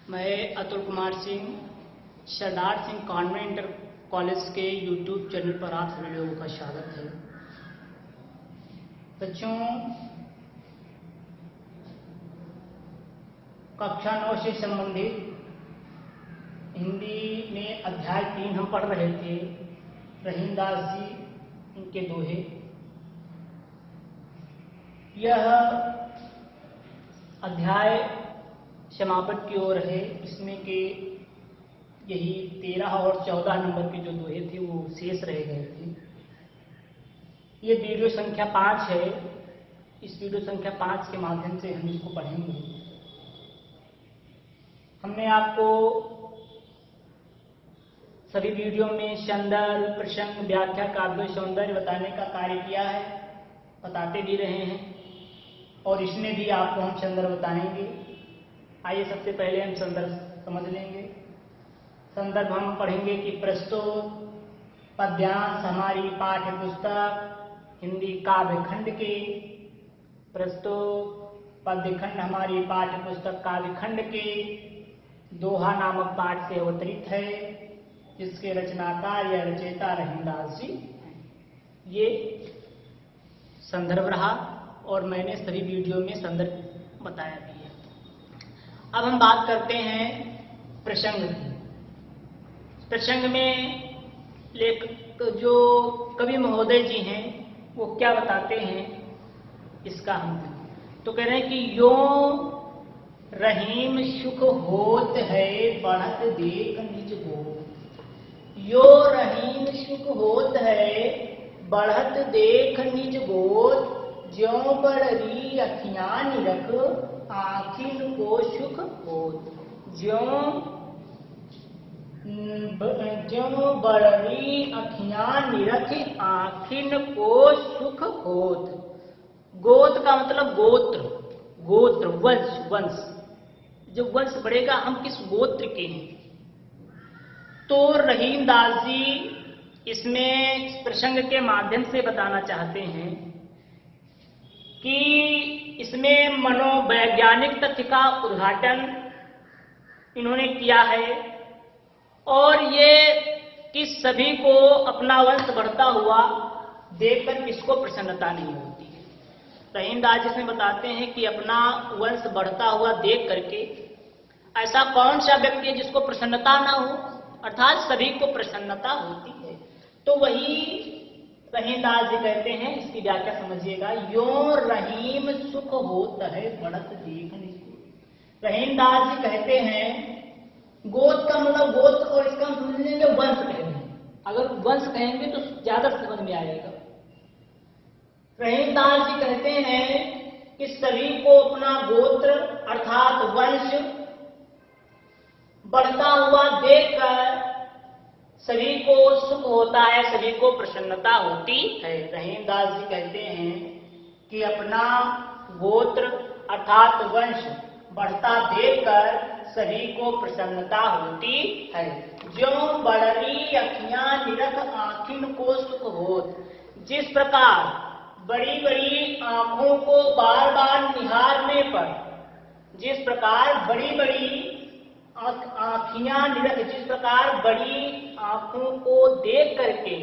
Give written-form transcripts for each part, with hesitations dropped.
मैं Atul Kumar Singh Sardar Singh convent inter college के YouTube channel पर आप सभी लोगों का स्वागत है। बच्चों, कक्षा 9 से संबंधित हिंदी में अध्याय 3 हम पढ़ रहे थे। रहीमदास जी इनके दोहे। यह अध्याय समापन की ओर है। इसमें के यही 13 और 14 नंबर के जो दोहे थे वो शेष रह गए थे। ये वीडियो संख्या 5 है। इस वीडियो संख्या 5 के माध्यम से हम इसको पढ़ेंगे। हमने आपको सभी वीडियो में संदर्भ, प्रसंग, व्याख्या, काव्य, सौंदर्य बताने का कार्य किया है, बताते भी रहे हैं और इसमें भी आपको हम संदर्भ बताएंगे। आइए सबसे पहले हम संदर्भ समझ लेंगे। संदर्भ हम पढ़ेंगे कि प्रस्तुत पद्यांश हमारी पाठ्य पुस्तक हिंदी काव्य खंड के प्रस्तुत पद्य खंड हमारी पाठ्य पुस्तक काव्य खंड के दोहा नामक पाठ से अवतरित है, जिसके रचनाकार या रचयिता रहीमदास जी हैं। ये संदर्भ रहा और मैंने सभी वीडियो में संदर्भ बताया भी है। अब हम बात करते हैं प्रसंग की। प्रसंग में लेखक जो कवि महोदय जी हैं वो क्या बताते हैं इसका हम तो कह रहे हैं कि यो रहीम सुख होत है बढ़त देख निज गोद। यो रहीम सुख होत है बढ़त देख निज गोद। ज्यों बड़री अखियां निरख आखिन को सुख होत। ज्यों बड़री अखियां निरख आखिन को सुख होत। गोद का मतलब गोत्र, गोत्र वंश, वंश। जब वंश बढ़ेगा हम किस गोत्र के हैं। तो रहीमदास जी इसमें प्रसंग के माध्यम से बताना चाहते हैं कि इसमें मनोवैज्ञानिक तथ्य का उद्घाटन इन्होंने किया है और ये कि सभी को अपना वंश बढ़ता हुआ देखकर किसको प्रसन्नता नहीं होती है। रहीमदास जी इसमें बताते हैं कि अपना वंश बढ़ता हुआ देख करके ऐसा कौन सा व्यक्ति है जिसको प्रसन्नता ना हो, अर्थात सभी को प्रसन्नता होती है। तो वही रहीमदास जी कहते हैं, इसकी व्याख्या समझिएगा। यो रहीम सुख होत है बढ़त देख निज गोद। रहीमदास जी कहते हैं गोद का मतलब गोत्र और इसका समझ लेंगे वंश कहेंगे। अगर वंश कहेंगे तो ज्यादा समझ में आएगा। रहीमदास जी कहते हैं कि सभी को अपना गोत्र अर्थात वंश बढ़ता हुआ देखकर सभी को सुख होता है, सभी को प्रसन्नता होती है। रहीमदास जी कहते हैं कि अपना गोत्र अर्थात वंश बढ़ता देखकर सभी को प्रसन्नता होती है। ज्यों बड़री अखियां निरख आखिन को सुख होत। जिस प्रकार बड़ी बड़ी आंखों को बार बार निहारने पर, जिस प्रकार बड़ी बड़ी आँखियां निरख, जिस प्रकार बड़ी आंखों को देख करके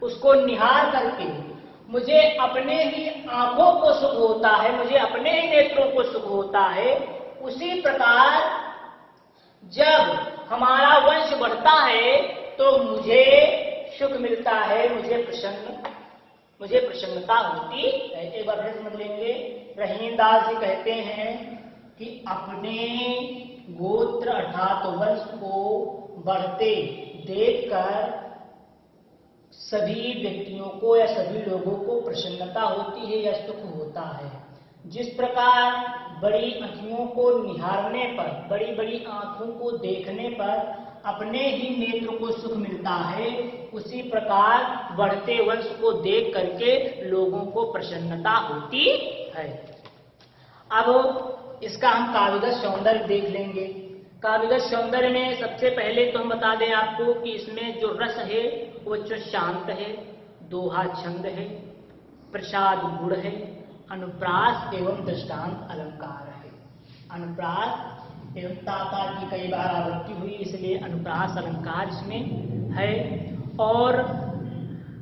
उसको निहार करके मुझे अपने ही आंखों को सुख होता है, मुझे अपने ही नेत्रों को सुख होता है, उसी प्रकार जब हमारा वंश बढ़ता है तो मुझे सुख मिलता है, मुझे प्रसन्नता होती है। एक बार फिर समझ लेंगे। रहीमदास जी कहते हैं कि अपने गोत्र अर्थात वंश को बढ़ते देखकर सभी व्यक्तियों को या सभी लोगों को प्रसन्नता होती है या सुख होता है। जिस प्रकार बड़ी आँखों को निहारने पर, बड़ी बड़ी आंखों को देखने पर अपने ही नेत्र को सुख मिलता है, उसी प्रकार बढ़ते वंश को देख करके लोगों को प्रसन्नता होती है। अब इसका हम काव्यगत सौंदर्य देख लेंगे। काव्यगत सौंदर्य में सबसे पहले तो हम बता दें आपको कि इसमें जो रस है वो शांत है, दोहा छंद है, प्रसाद गुण है, अनुप्रास एवं दृष्टांत अलंकार है। अनुप्रास एवं ताता की कई बार आवृत्ति हुई, इसलिए अनुप्रास अलंकार इसमें है। और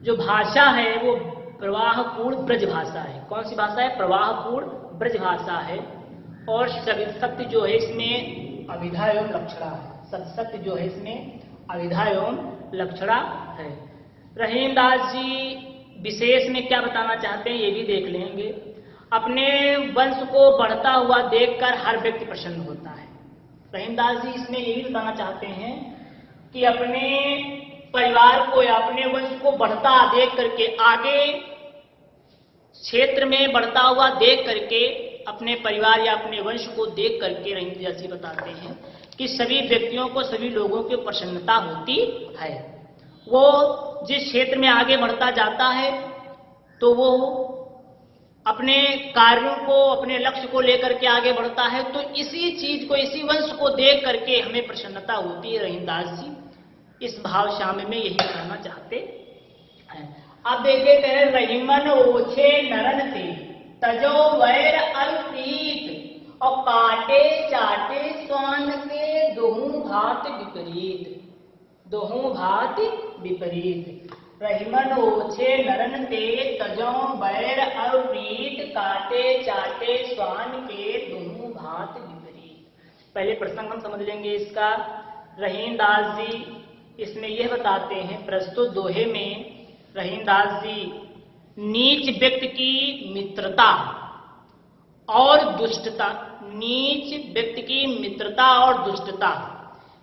जो भाषा है वो प्रवाहपूर्ण ब्रज भाषा है। कौन सी भाषा है? प्रवाहपूर्ण ब्रज भाषा है। और सत्य जो है इसमें अविधा एवं लक्षणा है। सत्य जो है इसमें अविधा एवं लक्षणा है। रहीमदास जी विशेष में क्या बताना चाहते हैं ये भी देख लेंगे। अपने वंश को बढ़ता हुआ देखकर हर व्यक्ति प्रसन्न होता है। रहीमदास जी इसमें यही बताना चाहते हैं कि अपने परिवार को या अपने वंश को बढ़ता देख करके, आगे क्षेत्र में बढ़ता हुआ देख करके, अपने परिवार या अपने वंश को देख करके रहीमदास जी बताते हैं कि सभी व्यक्तियों को, सभी लोगों की प्रसन्नता होती है। वो जिस क्षेत्र में आगे बढ़ता जाता है तो वो अपने कार्यों को, अपने लक्ष्य को लेकर के आगे बढ़ता है, तो इसी चीज को, इसी वंश को देख करके हमें प्रसन्नता होती है। रहीमदास जी इस भाव शाम में यही कहना चाहते हैं। अब देखिए, कह रहीमन ओछे नरन थे तजो वैर अल्पीत और काटे चाटे स्वान के दोहू भात विपरीत। दोहू भात विपरीत। रहीमन ओछे नरन ते तजो वैर अल्पीत काटे चाटे स्वान के दोहू भात विपरीत। पहले प्रसंग हम समझ लेंगे इसका। रहीमदास जी इसमें यह बताते हैं, प्रस्तुत दोहे में रहीमदास जी नीच व्यक्ति की मित्रता और दुष्टता, नीच व्यक्ति की मित्रता और दुष्टता,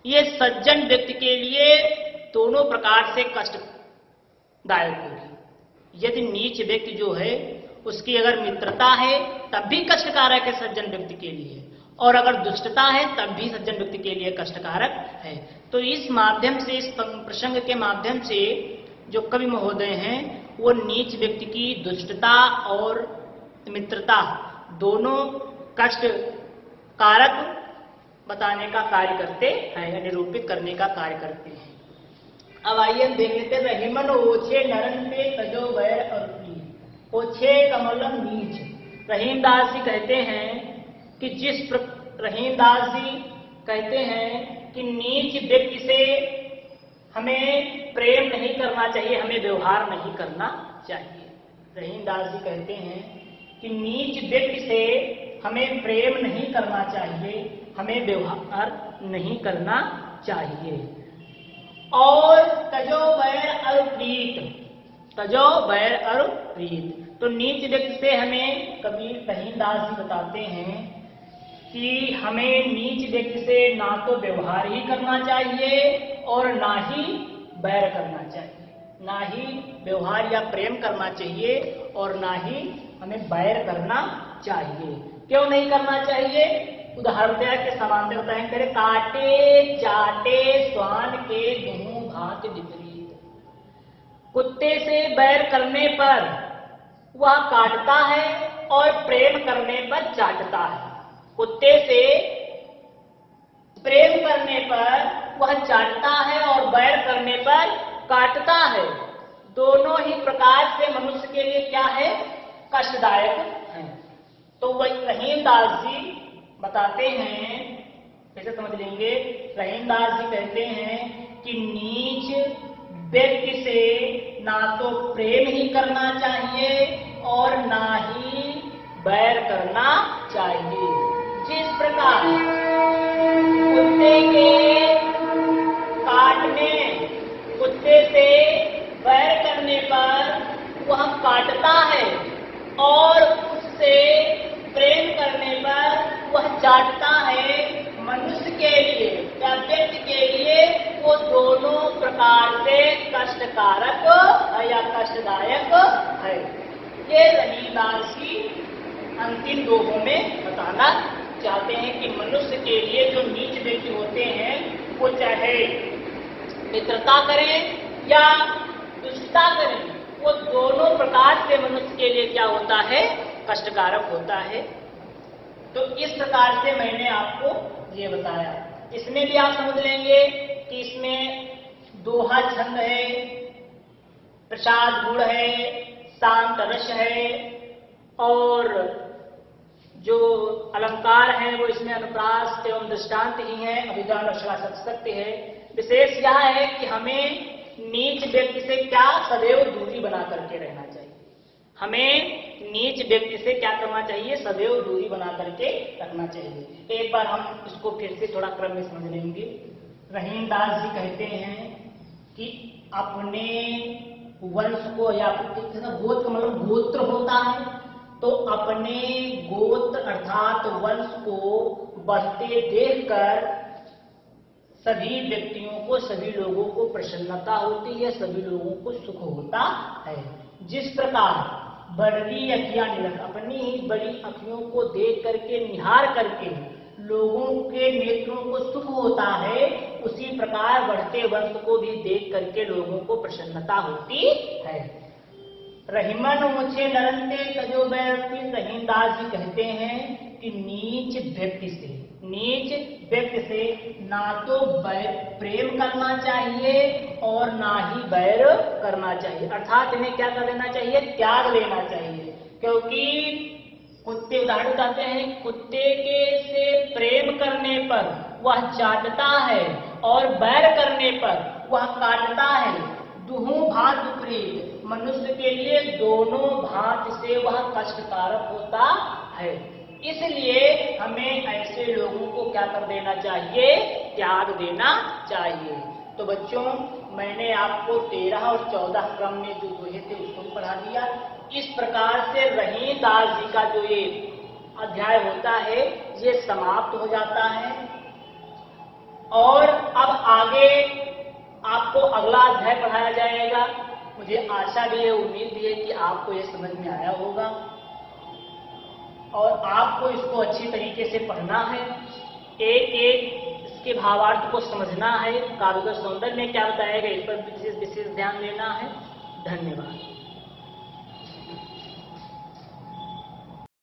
ये सज्जन व्यक्ति के लिए दोनों प्रकार से कष्टदायक होगी। यदि नीच व्यक्ति जो है उसकी अगर मित्रता है तब भी कष्टकारक है सज्जन व्यक्ति के लिए, और अगर दुष्टता है तब भी सज्जन व्यक्ति के लिए कष्टकारक है। तो इस माध्यम से, इस प्रसंग के माध्यम से जो कवि महोदय हैं वो नीच व्यक्ति की दुष्टता और मित्रता दोनों कष्ट कारक बताने का कार्य करते हैं, निरूपित करने का कार्य करते हैं। अब आइए हम देख लेते हैं। रहीमन ओछे नरन पे तजो वैर अल्पीत। ओछे का मतलब नीच। रहीमदास जी कहते हैं कि रहीमदास जी कहते हैं कि नीच व्यक्ति से हमें प्रेम नहीं करना चाहिए, हमें व्यवहार नहीं करना चाहिए। रहीमदास जी कहते हैं कि नीच व्यक्ति से हमें प्रेम नहीं करना चाहिए, हमें व्यवहार नहीं करना चाहिए। और तजो वैर अल्पीत, तजो वैर अल्पीत, तो नीच व्यक्ति से हमें कबीर रहीमदास जी बताते हैं कि हमें नीच व्यक्ति से ना तो व्यवहार ही करना चाहिए और ना ही बैर करना चाहिए। ना ही व्यवहार या प्रेम करना चाहिए और ना ही हमें बैर करना चाहिए। क्यों नहीं करना चाहिए? उदाहरण के समांतर बताएं करे, काटे चाटे स्वान के दोनों भात विपरीत। कुत्ते से बैर करने पर वह काटता है और प्रेम करने पर चाटता है। कुत्ते से प्रेम करने पर वह चाटता है और बैर करने पर काटता है। दोनों ही प्रकार से मनुष्य के लिए क्या है? कष्टदायक है। तो वही रहीमदास जी बताते हैं, कैसे समझ लेंगे। रहीमदास जी कहते हैं कि नीच व्यक्ति से ना तो प्रेम ही करना चाहिए और ना ही बैर करना चाहिए। जिस प्रकार कुत्ते के काटने, कुत्ते से बैर करने पर वह काटता है और उससे प्रेम करने पर वह चाटता है, मनुष्य के लिए या व्यक्ति के लिए वो दोनों प्रकार से कष्टकारक या कष्टदायक है। ये रहीमदास जी अंतिम दोहों में बताना चाहते हैं कि मनुष्य के लिए जो नीच व्यक्ति होते हैं वो चाहे मित्रता करें या दुष्टता करें, वो दोनों प्रकार से मनुष्य के लिए क्या होता है? कष्टकारक होता है। तो इस प्रकार से मैंने आपको ये बताया। इसमें भी आप समझ लेंगे कि इसमें दोहा छंद है, प्रसाद गुण है, शांत रस है और जो अलंकार है वो इसमें अनुप्रास एवं दृष्टांत ही है, अभिधान रक्षणा सत्य है। विशेष यह है कि हमें नीच व्यक्ति से क्या सदैव दूरी बना करके रहना चाहिए। हमें नीच व्यक्ति से क्या करना चाहिए, सदैव दूरी बना करके रखना चाहिए। एक बार हम इसको फिर से थोड़ा क्रम में समझ लेंगे। रहीमदास जी कहते हैं कि अपने वंश को, या गोत्र मतलब गोत्र होता है, तो अपने गोत्र अर्थात वंश को बढ़ते देखकर सभी व्यक्तियों को, सभी लोगों को प्रसन्नता होती है, सभी लोगों को सुख होता है। जिस प्रकार बड़ी अखियां निरख, अपनी ही बड़ी अखियों को देख करके, निहार करके लोगों के नेत्रों को सुख होता है, उसी प्रकार बढ़ते वंश को भी देख करके लोगों को प्रसन्नता होती है। रहीमन ऊंचे नरंते तजो बैरती, रहीमदास जी कहते हैं कि नीच व्यक्ति से ना तो प्रेम करना चाहिए और ना ही बैर करना चाहिए, अर्थात इन्हें क्या कर लेना चाहिए, त्याग लेना चाहिए। क्योंकि कुत्ते, उदाहरण बताते हैं, कुत्ते के से प्रेम करने पर वह चाटता है और बैर करने पर वह काटता है। दुहु भांत विपरीत, मनुष्य के लिए दोनों भांत से वह कष्टकारक होता है। इसलिए हमें ऐसे लोगों को क्या कर देना चाहिए, त्याग देना चाहिए। तो बच्चों, मैंने आपको 13 और 14 क्रम में जो दोहे थे उसको भी पढ़ा दिया। इस प्रकार से रहीमदास जी का जो ये अध्याय होता है ये समाप्त हो जाता है। और अब आगे आपको अगला अध्याय पढ़ाया जाएगा। मुझे आशा भी है, उम्मीद भी है कि आपको ये समझ में आया होगा और आपको इसको अच्छी तरीके से पढ़ना है, एक एक इसके भावार्थ को समझना है, काव्य सौंदर्य में क्या बताया गया इस पर विशेष ध्यान देना है। धन्यवाद।